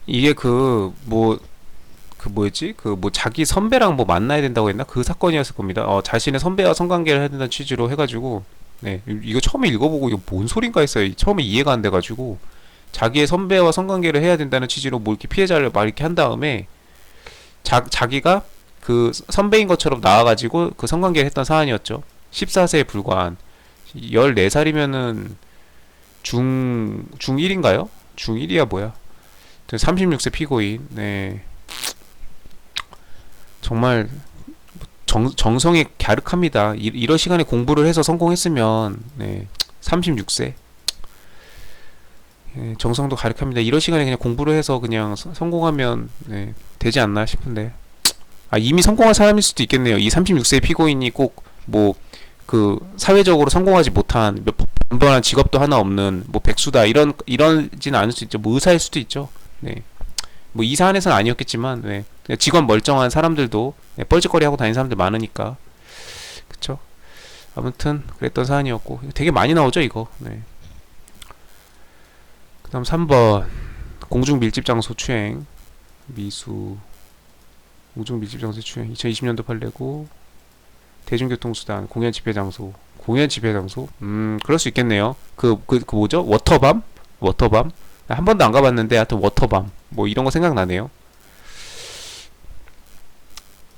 이게 그 뭐였지? 그 뭐 자기 선배랑 뭐 만나야 된다고 했나? 그 사건이었을 겁니다. 자신의 선배와 성관계를 해야 된다는 취지로 해가지고, 네, 이거 처음에 읽어보고 이거 뭔 소린가 했어요. 처음에 이해가 안 돼가지고 자기의 선배와 성관계를 해야 된다는 취지로 뭐 이렇게 피해자를 막 이렇게 한 다음에 자기가 그 선배인 것처럼 나와가지고 그 성관계를 했던 사안이었죠. 14세에 불과한 14살이면은 중1인가요? 중1이야 뭐야? 36세 피고인. 네. 정말 정성이 갸륵합니다. 이런 시간에 공부를 해서 성공했으면, 네. 36세. 예, 정성도 가득합니다. 이런 시간에 그냥 공부를 해서 그냥 성공하면, 네, 되지 않나 싶은데. 이미 성공한 사람일 수도 있겠네요. 이 36세 피고인이 꼭 뭐 그 사회적으로 성공하지 못한 몇 번번한 직업도 하나 없는 뭐 백수다 이런지는 않을 수 있죠. 뭐 의사일 수도 있죠. 네. 뭐 이 사안에서는 아니었겠지만, 네. 그냥 직업 멀쩡한 사람들도, 네, 뻘짓거리 하고 다니는 사람들 많으니까. 그쵸. 아무튼 그랬던 사안이었고 되게 많이 나오죠 이거. 네. 그다음 3번 공중 밀집 장소 추행. 미수 공중 밀집 장소 추행 2020년도 판례고. 대중교통수단 공연 집회 장소. 공연 집회 장소? 그럴 수 있겠네요. 그 뭐죠? 워터밤? 한 번도 안 가봤는데 하여튼 워터밤 뭐 이런 거 생각나네요.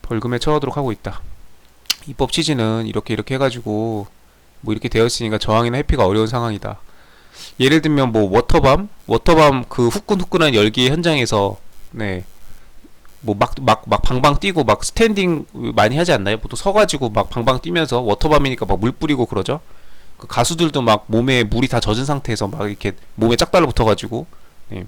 벌금에 처하도록 하고 있다. 입법 취지는 이렇게 해가지고 뭐 이렇게 되어 있으니까 저항이나 회피가 어려운 상황이다. 예를 들면 뭐 워터밤 그 후끈후끈한 열기 현장에서, 네, 뭐 막 방방 뛰고 막 스탠딩 많이 하지 않나요? 보통 서가지고 막 방방 뛰면서 워터밤이니까 막 물 뿌리고 그러죠. 그 가수들도 막 몸에 물이 다 젖은 상태에서 막 이렇게 몸에 짝 달라붙어가지고, 네.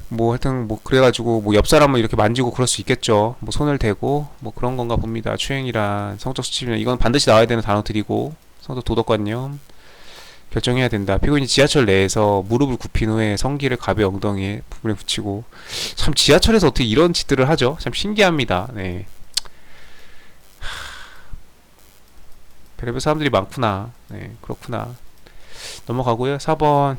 뭐 하여튼 뭐 그래가지고 뭐 옆 사람을 이렇게 만지고 그럴 수 있겠죠. 뭐 손을 대고 뭐 그런 건가 봅니다. 추행이란 성적 수치면 이건 반드시 나와야 되는 단어들이고, 성적 도덕관념 결정해야 된다. 피고인이 지하철 내에서 무릎을 굽힌 후에 성기를 갑의 엉덩이에 부분에 붙이고. 참 지하철에서 어떻게 이런 짓들을 하죠? 참 신기합니다. 네. 별의별 사람들이 많구나. 네, 그렇구나. 넘어가고요. 4번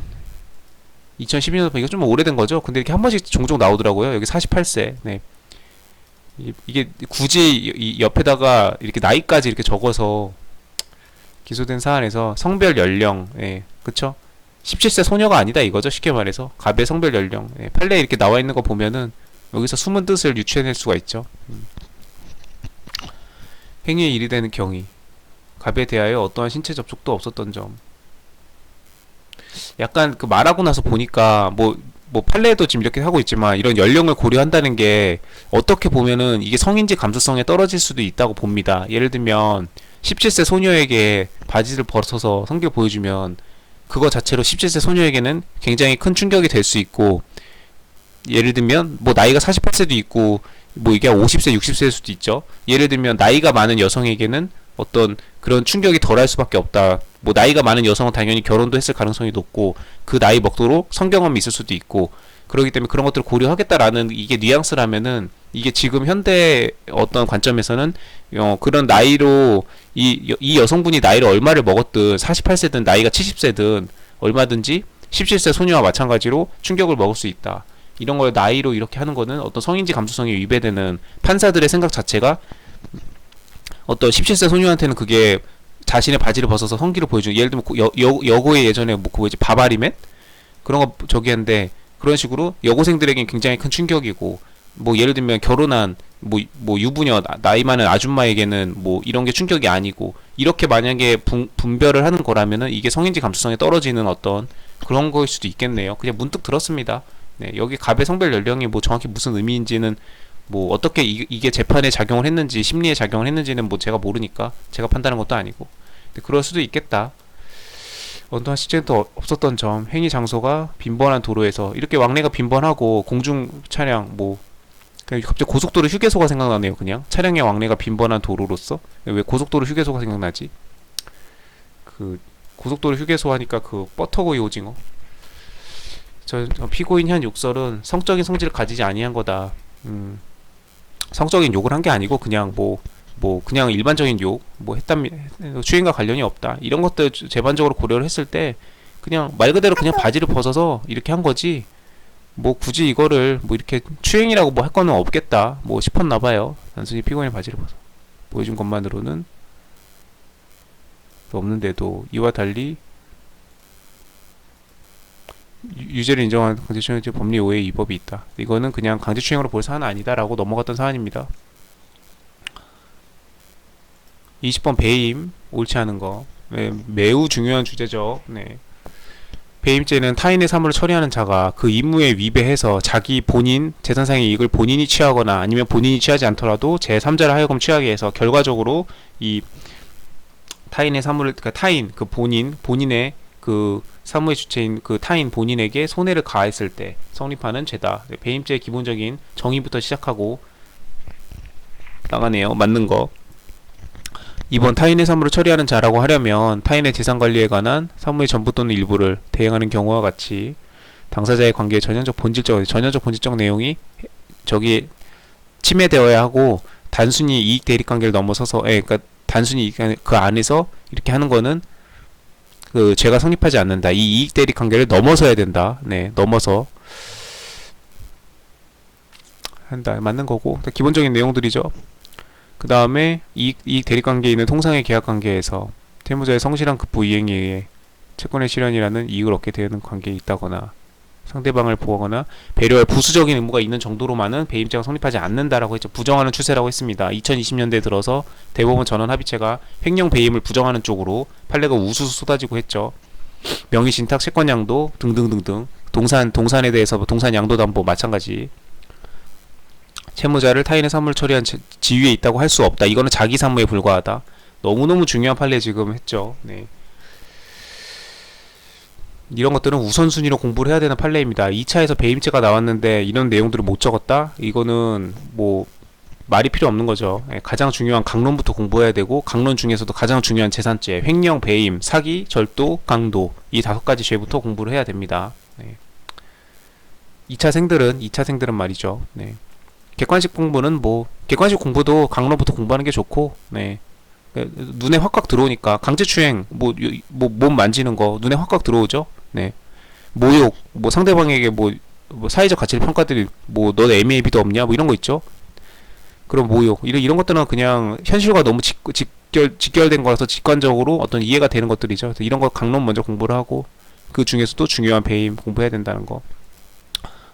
2012년도 이거 좀 오래된 거죠? 근데 이렇게 한 번씩 종종 나오더라고요. 여기 48세. 네. 이게 굳이 이 옆에다가 이렇게 나이까지 이렇게 적어서 기소된 사안에서 성별 연령, 예, 그쵸? 17세 소녀가 아니다 이거죠. 쉽게 말해서 갑의 성별 연령, 예, 판례에 이렇게 나와 있는 거 보면은 여기서 숨은 뜻을 유추해낼 수가 있죠. 행위에 일이 되는 경위, 갑에 대하여 어떠한 신체 접촉도 없었던 점. 약간 그 말하고 나서 보니까 뭐 판례도 지금 이렇게 하고 있지만 이런 연령을 고려한다는 게 어떻게 보면은 이게 성인지 감수성에 떨어질 수도 있다고 봅니다. 예를 들면 17세 소녀에게 바지를 벗어서 성기를 보여주면 그거 자체로 17세 소녀에게는 굉장히 큰 충격이 될 수 있고, 예를 들면 뭐 나이가 48세도 있고 뭐 이게 50세 60세일 수도 있죠. 예를 들면 나이가 많은 여성에게는 어떤 그런 충격이 덜할 수밖에 없다. 뭐 나이가 많은 여성은 당연히 결혼도 했을 가능성이 높고 그 나이 먹도록 성경험이 있을 수도 있고, 그렇기 때문에 그런 것들을 고려하겠다라는 이게 뉘앙스라면은 이게 지금 현대 어떤 관점에서는 그런 나이로 이 여성분이 나이를 얼마를 먹었든 48세든 나이가 70세든 얼마든지 17세 소녀와 마찬가지로 충격을 먹을 수 있다. 이런 걸 나이로 이렇게 하는 거는 어떤 성인지 감수성이 위배되는 판사들의 생각 자체가, 어떤 17세 소녀한테는 그게 자신의 바지를 벗어서 성기를 보여주는, 예를 들면 여고에 예전에 뭐 그 뭐지 바바리맨 그런 거 저기 했는데, 그런 식으로 여고생들에겐 굉장히 큰 충격이고, 뭐 예를 들면 결혼한 뭐 유부녀 나이 많은 아줌마에게는 뭐 이런 게 충격이 아니고, 이렇게 만약에 분별을 하는 거라면은 이게 성인지 감수성에 떨어지는 어떤 그런 거일 수도 있겠네요. 그냥 문득 들었습니다. 네, 여기 갑의 성별 연령이 뭐 정확히 무슨 의미인지는, 뭐 어떻게 이게 재판에 작용을 했는지 심리에 작용을 했는지는 뭐 제가 모르니까 제가 판단한 것도 아니고, 근데 그럴 수도 있겠다. 어떠한 시체도 없었던 점, 행위 장소가 빈번한 도로에서, 이렇게 왕래가 빈번하고 공중 차량 뭐 그냥 갑자기 고속도로 휴게소가 생각나네요. 그냥 차량의 왕래가 빈번한 도로로서. 왜 고속도로 휴게소가 생각나지? 그 고속도로 휴게소 하니까 그 버터구이 오징어. 저 피고인 현 욕설은 성적인 성질을 가지지 아니한 거다. 성적인 욕을 한 게 아니고 그냥 뭐 그냥 일반적인 욕 뭐 했답니, 추행과 관련이 없다, 이런 것들 재반적으로 고려를 했을 때 그냥 말 그대로 그냥 바지를 벗어서 이렇게 한 거지, 뭐 굳이 이거를 뭐 이렇게 추행이라고 뭐 할 거는 없겠다 뭐 싶었나 봐요. 단순히 피고인의 바지를 벗어 보여준 것만으로는 없는데도 이와 달리 유죄를 인정한 강제추행의 법리 오해의 위법이 있다. 이거는 그냥 강제추행으로 볼 사안은 아니다라고 넘어갔던 사안입니다. 20번 배임 옳지 않은 거. 네, 매우 중요한 주제죠. 네. 배임죄는 타인의 사물을 처리하는 자가 그 임무에 위배해서 자기 본인 재산상의 이익을 본인이 취하거나 아니면 본인이 취하지 않더라도 제3자를 하여금 취하게 해서 결과적으로 이 타인의 사물을 그러니까 타인 그 본인의 그 사무의 주체인 그 타인 본인에게 손해를 가했을 때 성립하는 죄다. 네, 배임죄의 기본적인 정의부터 시작하고 나가네요. 맞는 거. 이번 타인의 사물을 처리하는 자라고 하려면 타인의 재산 관리에 관한 사무의 전부 또는 일부를 대행하는 경우와 같이 당사자의 관계의 전형적 본질적 내용이 저기 침해되어야 하고 단순히 이익 대립 관계를 넘어서서 그러니까 단순히 그 안에서 이렇게 하는 거는 그 죄가 성립하지 않는다. 이 이익 대립 관계를 넘어서야 된다. 네, 넘어서 한다. 맞는 거고 기본적인 내용들이죠. 그 다음에 이익 대립관계에 있는 통상의 계약관계에서 채무자의 성실한 급부 이행에 의해 채권의 실현이라는 이익을 얻게 되는 관계에 있다거나 상대방을 보호하거나 배려할 부수적인 의무가 있는 정도로만은 배임죄가 성립하지 않는다라고 했죠. 부정하는 추세라고 했습니다. 2020년대에 들어서 대법원 전원합의체가 횡령 배임을 부정하는 쪽으로 판례가 우수수 쏟아지고 했죠. 명의신탁, 채권양도 등등등등 동산에 대해서 동산양도담보 마찬가지. 채무자를 타인의 사물을 처리한 지위에 있다고 할 수 없다. 이거는 자기 사무에 불과하다. 너무너무 중요한 판례 지금 했죠. 네. 이런 것들은 우선순위로 공부를 해야 되는 판례입니다. 2차에서 배임죄가 나왔는데 이런 내용들을 못 적었다? 이거는 뭐 말이 필요 없는 거죠. 가장 중요한 강론부터 공부해야 되고 강론 중에서도 가장 중요한 재산죄, 횡령, 배임, 사기, 절도, 강도 이 5가지 죄부터 공부를 해야 됩니다. 네. 2차 생들은 말이죠. 네. 객관식 공부도 강론부터 공부하는 게 좋고, 네. 눈에 확확 들어오니까 강제추행 몸 만지는 거 눈에 확확 들어오죠. 네. 모욕 상대방에게 사회적 가치를 평가들이 너 애미애비도 없냐 이런 거 있죠. 그런 모욕 이런 것들은 그냥 현실과 너무 직결된 거라서 직관적으로 어떤 이해가 되는 것들이죠. 그래서 이런 거 강론 먼저 공부를 하고 그 중에서도 중요한 배임 공부해야 된다는 거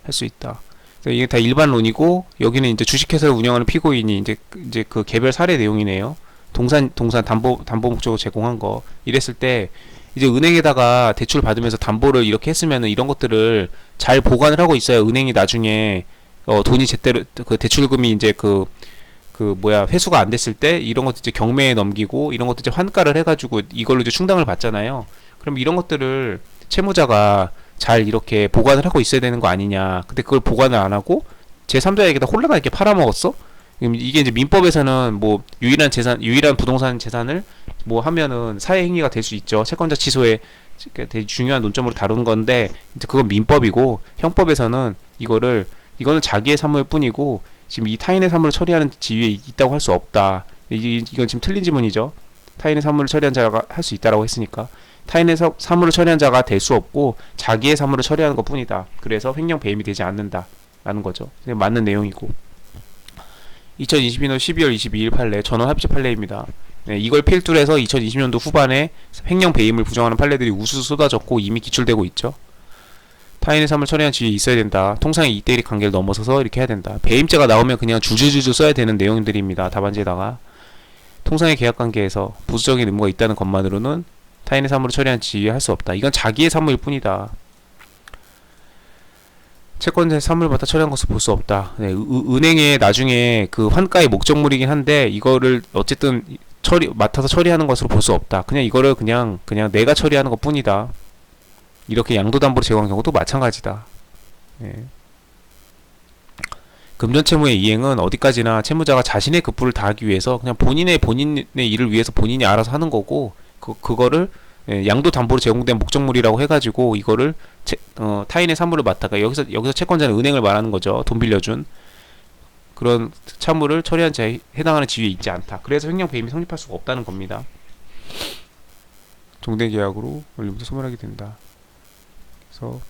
할 수 있다. 이게 다 일반론이고 여기는 이제 주식회사를 운영하는 피고인이 이제 그 개별 사례 내용이네요. 동산 담보 목적으로 제공한 거 이랬을 때 이제 은행에다가 대출 받으면서 담보를 이렇게 했으면은 이런 것들을 잘 보관을 하고 있어야 은행이 나중에 돈이 제대로 그 대출금이 이제 회수가 안 됐을 때 이런 것도 이제 경매에 넘기고 이런 것도 이제 환가를 해가지고 이걸로 이제 충당을 받잖아요. 그럼 이런 것들을 채무자가 잘 이렇게 보관을 하고 있어야 되는 거 아니냐. 근데 그걸 보관을 안 하고 제3자에게다 홀라하게 팔아먹었어? 이게 이제 민법에서는 유일한 부동산 재산을 하면은 사회행위가 될 수 있죠. 채권자 취소에 되게 중요한 논점으로 다루는 건데, 이제 그건 민법이고, 형법에서는 이거는 자기의 사무일 뿐이고, 지금 이 타인의 사무를 처리하는 지위에 있다고 할 수 없다. 이건 지금 틀린 지문이죠. 타인의 사무를 처리한 자가 할 수 있다라고 했으니까. 타인의 사무를 처리한 자가 될 수 없고, 자기의 사무를 처리하는 것 뿐이다. 그래서 횡령 배임이 되지 않는다. 라는 거죠. 맞는 내용이고. 2022년 12월 22일 판례, 전원 합의체 판례입니다. 네, 이걸 필두로 해서 2020년도 후반에 횡령 배임을 부정하는 판례들이 우수수 쏟아졌고 이미 기출되고 있죠. 타인의 삶을 처리한 지위에 있어야 된다. 통상의 이익대립 관계를 넘어서서 이렇게 해야 된다. 배임죄가 나오면 그냥 줄줄줄 써야 되는 내용들입니다. 답안지에다가. 통상의 계약관계에서 부수적인 의무가 있다는 것만으로는 타인의 사물을 처리한 지위에 할 수 없다. 이건 자기의 사무일 뿐이다. 채권자의 사물을 맡아 처리한 것을 볼 수 없다. 네, 은행에 나중에 그 환가의 목적물이긴 한데 이거를 어쨌든 맡아서 처리하는 것으로 볼 수 없다. 그냥 이거를 그냥 내가 처리하는 것 뿐이다. 이렇게 양도담보로 제공한 경우도 마찬가지다. 네. 금전채무의 이행은 어디까지나 채무자가 자신의 급부를 다하기 위해서 그냥 본인의 일을 위해서 본인이 알아서 하는 거고 그거를 양도담보로 제공된 목적물이라고 해가지고 이거를 타인의 사물을 맡다가 여기서 채권자는 은행을 말하는 거죠. 돈 빌려준 그런 차물을 처리한 자에 해당하는 지위에 있지 않다. 그래서 횡령 배임이 성립할 수가 없다는 겁니다. 종대계약으로 원리부터 소멸하게 된다. 그래서